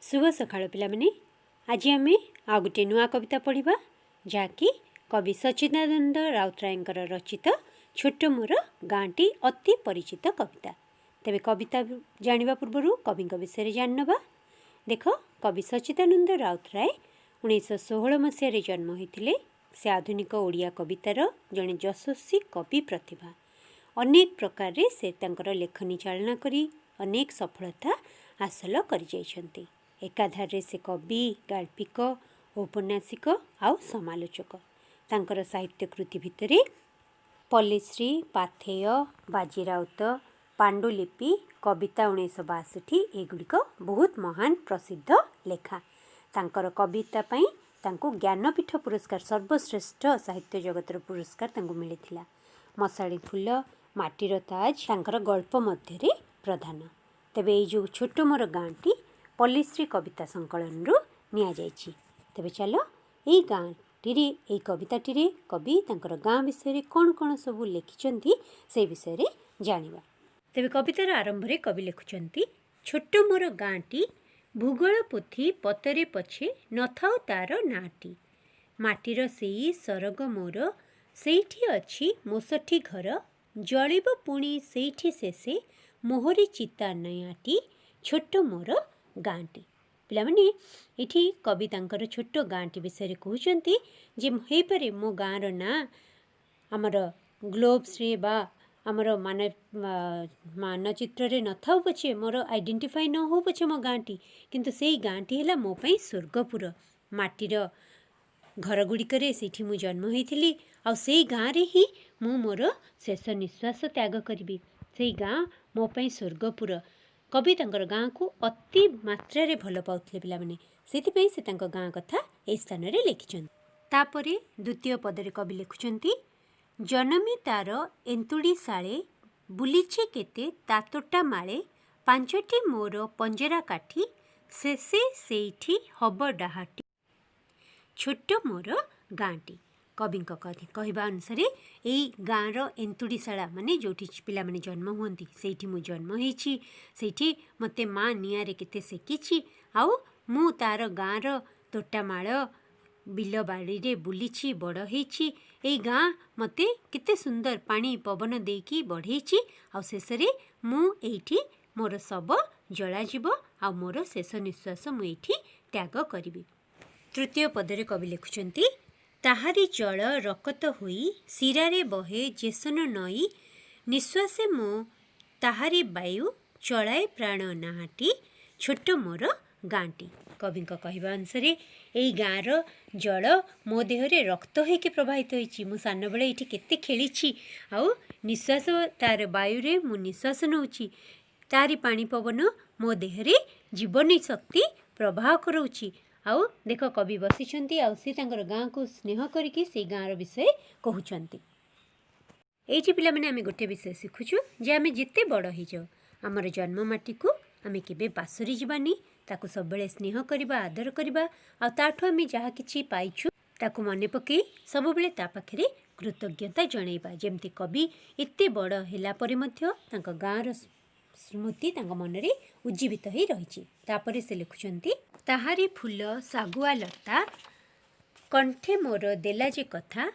शुभ सकाळ पिलाମାନେ आजी आमे आ गोटे नुआ कविता पढ़ा जहाँकि कवि सच्चिदानंद राउतरायଙ୍କର रचित छोट मोर गाँटी अति परिचित कविता। तेरे कविता जानिबा पूर्व कवि विषय जानवा। देख कवि सच्चिदानंद राउतराय 1916 मसीह जन्म होते। से आधुनिक ओडिया कवितार जड़े यशस्वी कवि प्रतिभा। अनेक प्रकार से तांकर लेखनी चालना करी अनेक सफलता हासिल कर एकाधारे से कवि गाल्पिक औपन्यासिक आउ समालोचक। तांकर साहित्य कृति भितर पल्लीश्री पाथेय बाजीराउत पांडुलिपि कविता 1962 एगुड़िक बहुत महान प्रसिद्ध लेखा। तांकर कविता पाई तांको ज्ञानपीठ पुरस्कार सर्वश्रेष्ठ साहित्य जगतर पुरस्कार तांको मिलिथिला। मशाड़ी फूल माटीर ताज तांकर गल्प मध्य प्रधान। तेबे जो छोट मोर गाँटी पल्लीश्री कविता संकलन निया जायछि। तेबे चलो यही गाँटी कविताटी कवि तांकर गाँ विषय कौन कौन सब लिखिछंती से विषय जानिबा। तेबे कवितार आरंभ रे कवि लिखुछंती छोट मोर गाँटी भूगोल पोथी पतरे पछे नथाउ तार नाटी माटीर सेई सरग मोर सेठी अछि मोसठी घर जलिब पुणी सेठी शेषे मोहरी चिता नयाटी छोट मोर गाँटी। पिलामाने इठी कवि तांकर छोट गाँटी विषय कहउचंती जे हे पारे मो गाँर ना आमर ग्लोब्स रे बा आमर मानचित्र रे न थाउ पछे मोर आइडेंटिफाई न हो पछे मो गाँटी किंतु सेई गाँटी हैला मो पई स्वर्गपुर माटीर घर गुड़िकरे सेठी मु जन्म होइथिली आ सेई गाँ रे ही मु मोर शेष निश्वास त्याग करिबी। सेई गाँ मो पई स्वर्गपुर। कवि तांकर गाँ को अति मात्रा रे भल पाउथिले पिलामाने सेति पई से तांकर गाँ कथा ए स्थान रे लिखिछन। तापरे द्वितीय पदरे कवि लिखुछंती जनमी तार एंतुड़ी साळे बुलीछे केते तातोटा माळे पांचटी मोर पंजरा काठी शेषे सेठी हब डाहाटी छोट मोर गाँटी। कवि कहवा अनुसार यही गाँर एंतुड़ीशाला माने जो पिला माने जन्म हुंती सेठी मु जन्म होईची सेठी मते माँ निआरे केते सेकिची आउ मु तार गाँर तोटामाळ बिल बाड़ी रे बुलीची बड़ होईची एई गाँ मते केते सुंदर पानी पवन देकी बढ़ेची आउ शेषरे मु एठी मोर सब जला जीव आउ मोर शेष निश्वास मु एठी त्याग करिबी। तृतीय पदरे कवि लिखुछंती ताहारी जल रकत होई सिरारे बहे जेसन नई निश्वासे मो ताहारी वायु चलाए प्राण नाहाटी छोट मोर गाँटी। कवि कहवा अनुसार यही गाँर जल मो देहरे रक्त होइके प्रभावित होइछि। मु सान बेले एठी केते खेलिछि आउ निश्वास तार वायु रे मु निश्वास नउछि तारी पानी पवन मो देहरे जीवनी शक्ति प्रभाव करउछि। आउ देख कवि बसिछंती आउ सी तांकर गाँ को स्नेह करिकी से गाँर विषय कहउछंती। एठी पिला माने आमे गोटे विषय शिखुछु जे आमे जिते बड़ हो जाओ आमर जन्म माटी को आमे केबे बासरी जीवानी ताको सब बेले स्नेह करिबा आदर करिबा आ ताठो आमे जहा किछि पाइछु ताको मने पके सब बेले ता पाखरे कृतज्ञता जणैबा। जेमती कवि एते बड़ हैला परे मध्य तांका गाँर स्मृति तांका मनरे उज्जीवित होई रहिछि। तापरे से लिखुछंती ताहारी फूल सागुआ लता कंठे मोर देला जे कथा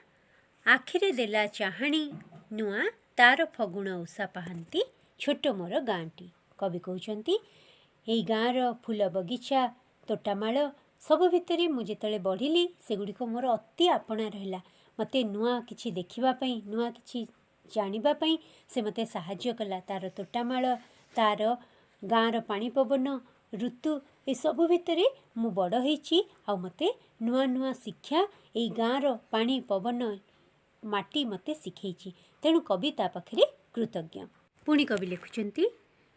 आखिरे देला चाहाणी नुआ तार फगुण उषा पाहांती छोट मोर गाँटी। कवि कहउचंती एई गाँर फूल बगीचा तोटामाळ सब भितरे मु जेतले बढ़िली सेगुड़िक मोर अति आपणा रहिला। मते नुआ किछि देखिबा पई नुआ किछि जानिबा पई से मते साहाय्य कला। तार तोटामाळ तार गाँर पानी पवन ऋतु ए सब भितरे मु बड़ होईची आ मते नुआ नुआ शिक्षा एई गाँर पानी पवन माटी मते शिखेइची तेणु कवि ता पाखरे कृतज्ञ। पुणी कवि लिखुछंती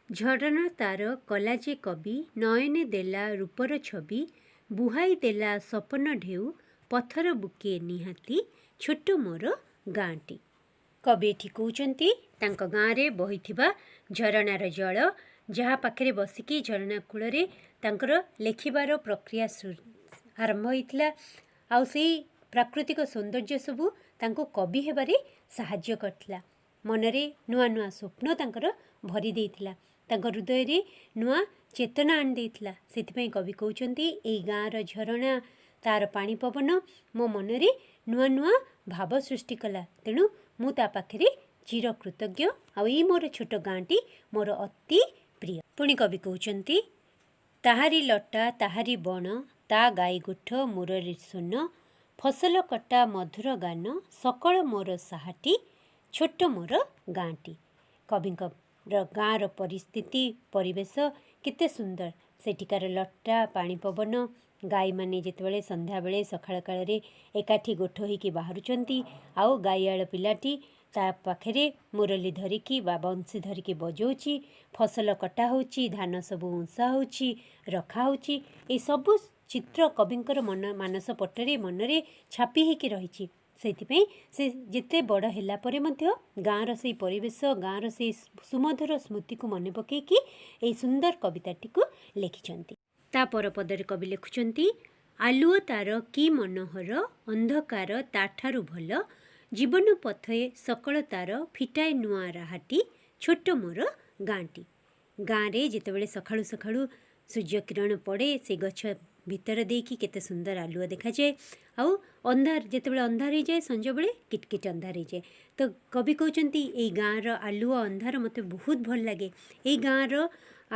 झरना तार कला जे कवि नयने देला रूपर छवि बुहाई देला सपन ढेउ पथर बुके निहाती छोट मोर गाँटी। कवि एठी कहउचंती तांक गाँरे बहिथिबा झरनार जल जहा पाखरे बसिकी झरना कूଳରେ तांकर लेखिबार प्रक्रिया आरंभ होइथिला आउ सेई प्राकृतिक सौंदर्य सबू तांको कवि हेबारे साहाय्य करथिला। मनरे नुआ नुआ स्वप्न तांकर भरी देइथिला। ତାଙ୍କ ହୃଦୟରେ ନୂଆ ଚେତନା ଆଣିଦେଇଥିଲା। ସେଥିପାଇଁ କବି କହୁଛନ୍ତି ଏଇ ଗାଁର ଝରଣା ତାର ପାଣି ପବନ ମୋ ମନରେ ନୂଆ ନୂଆ ଭାବ ସୃଷ୍ଟି କଲା। ତେଣୁ ମୁଁ ତା ପାଖରେ ଚିର କୃତଜ୍ଞ। ଆଉ ଏଇ ମୋର ଛୋଟ ଗାଁଟି ମୋର ଅତି ପ୍ରିୟ। ପୁଣି କବି କହୁଛନ୍ତି ତାହାରି ଲଟା ତାହାରି ବଣ ତା ଗାଈ ଗୋଠ ମୁରରେ ସୁନ ଫସଲ କଟା ମଧୁର ଗାନ ସକଳ ମୋର ସାହାଟି ଛୋଟ ମୋର ଗାଁଟି। କବିଙ୍କର ଗାଁର ପରିସ୍ଥିତି ପରିବେଶ କେତେ ସୁନ୍ଦର। ସେଠିକାର ଲଟା ପାଣି ପବନ ଗାଈମାନେ ଯେତେବେଳେ ସନ୍ଧ୍ୟାବେଳେ ସକାଳ କାଳରେ ଏକାଠି ଗୋଠ ହୋଇକି ବାହାରୁଛନ୍ତି ଆଉ ଗାଈଆଳ ପିଲାଟି ତା ପାଖରେ ମୁରଲି ଧରିକି ବା ବଂଶୀ ଧରିକି ବଜାଉଛି, ଫସଲ କଟା ହେଉଛି, ଧାନ ସବୁ ଉଁଷା ହେଉଛି, ରଖା ହେଉଛି। ଏସବୁ ଚିତ୍ର କବିଙ୍କର ମାନସ ପଟରେ ମନରେ ଛାପି ହେଇକି ରହିଛି। ସେଇଥିପାଇଁ ସେ ଯେତେ ବଡ଼ ହେଲା ପରେ ମଧ୍ୟ ଗାଁର ସେଇ ପରିବେଶ ଗାଁର ସେଇ ସୁମଧୁର ସ୍ମୃତିକୁ ମନେ ପକାଇକି ଏଇ ସୁନ୍ଦର କବିତାଟିକୁ ଲେଖିଛନ୍ତି। ତା ପରପଦରେ କବି ଲେଖୁଛନ୍ତି ଆଲୁଅ ତାର କି ମନୋହର ଅନ୍ଧକାର ତାଠାରୁ ଭଲ ଜୀବନ ପଥେ ସକଳ ତାର ଫିଟାଏ ନୂଆ ରାହାଟି ଛୋଟ ମୋର ଗାଁଟି। ଗାଁରେ ଯେତେବେଳେ ସକାଳୁ ସକାଳୁ ସୂର୍ଯ୍ୟ କିରଣ ପଡ଼େ ସେ ଗଛ ଭିତର ଦେଇକି କେତେ ସୁନ୍ଦର ଆଲୁଅ ଦେଖାଯାଏ। ଆଉ ଅନ୍ଧାର ଯେତେବେଳେ ଅନ୍ଧାର ହେଇଯାଏ ସଞ୍ଜବେଳେ କିଟକିଟ ଅନ୍ଧାର ହେଇଯାଏ। ତ କବି କହୁଛନ୍ତି ଏଇ ଗାଁର ଆଲୁଅ ଅନ୍ଧାର ମୋତେ ବହୁତ ଭଲ ଲାଗେ। ଏଇ ଗାଁର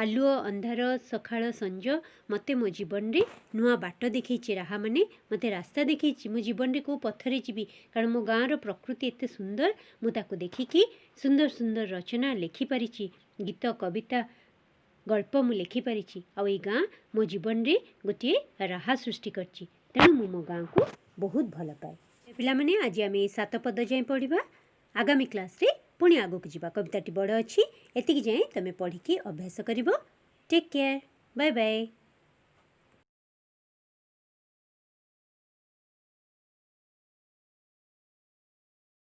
ଆଲୁଅ ଅନ୍ଧାର ସକାଳ ସଞ୍ଜ ମୋତେ ମୋ ଜୀବନରେ ନୂଆ ବାଟ ଦେଖେଇଛି। ମାନେ ମୋତେ ରାସ୍ତା ଦେଖେଇଛି ମୋ ଜୀବନରେ କେଉଁ ପଥରେ ଯିବି। କାରଣ ମୋ ଗାଁର ପ୍ରକୃତି ଏତେ ସୁନ୍ଦର, ମୁଁ ତାକୁ ଦେଖିକି ସୁନ୍ଦର ସୁନ୍ଦର ରଚନା ଲେଖିପାରିଛି, ଗୀତ କବିତା ଗଳ୍ପ ମୁଁ ଲେଖିପାରିଛି। ଆଉ ଏଇ ଗାଁ ମୋ ଜୀବନରେ ଗୋଟିଏ ରାହା ସୃଷ୍ଟି କରିଛି। ତେଣୁ ମୁଁ ମୋ ଗାଁକୁ ବହୁତ ଭଲ ପାଏ। ପିଲାମାନେ ଆଜି ଆମେ ଏଇ 7 ପଦ ଯାଏଁ ପଢ଼ିବା। ଆଗାମୀ କ୍ଲାସ୍ରେ ପୁଣି ଆଗକୁ ଯିବା। କବିତାଟି ବଡ଼ ଅଛି, ଏତିକି ଯାଏଁ ତୁମେ ପଢ଼ିକି ଅଭ୍ୟାସ କରିବ। Take care, bye bye.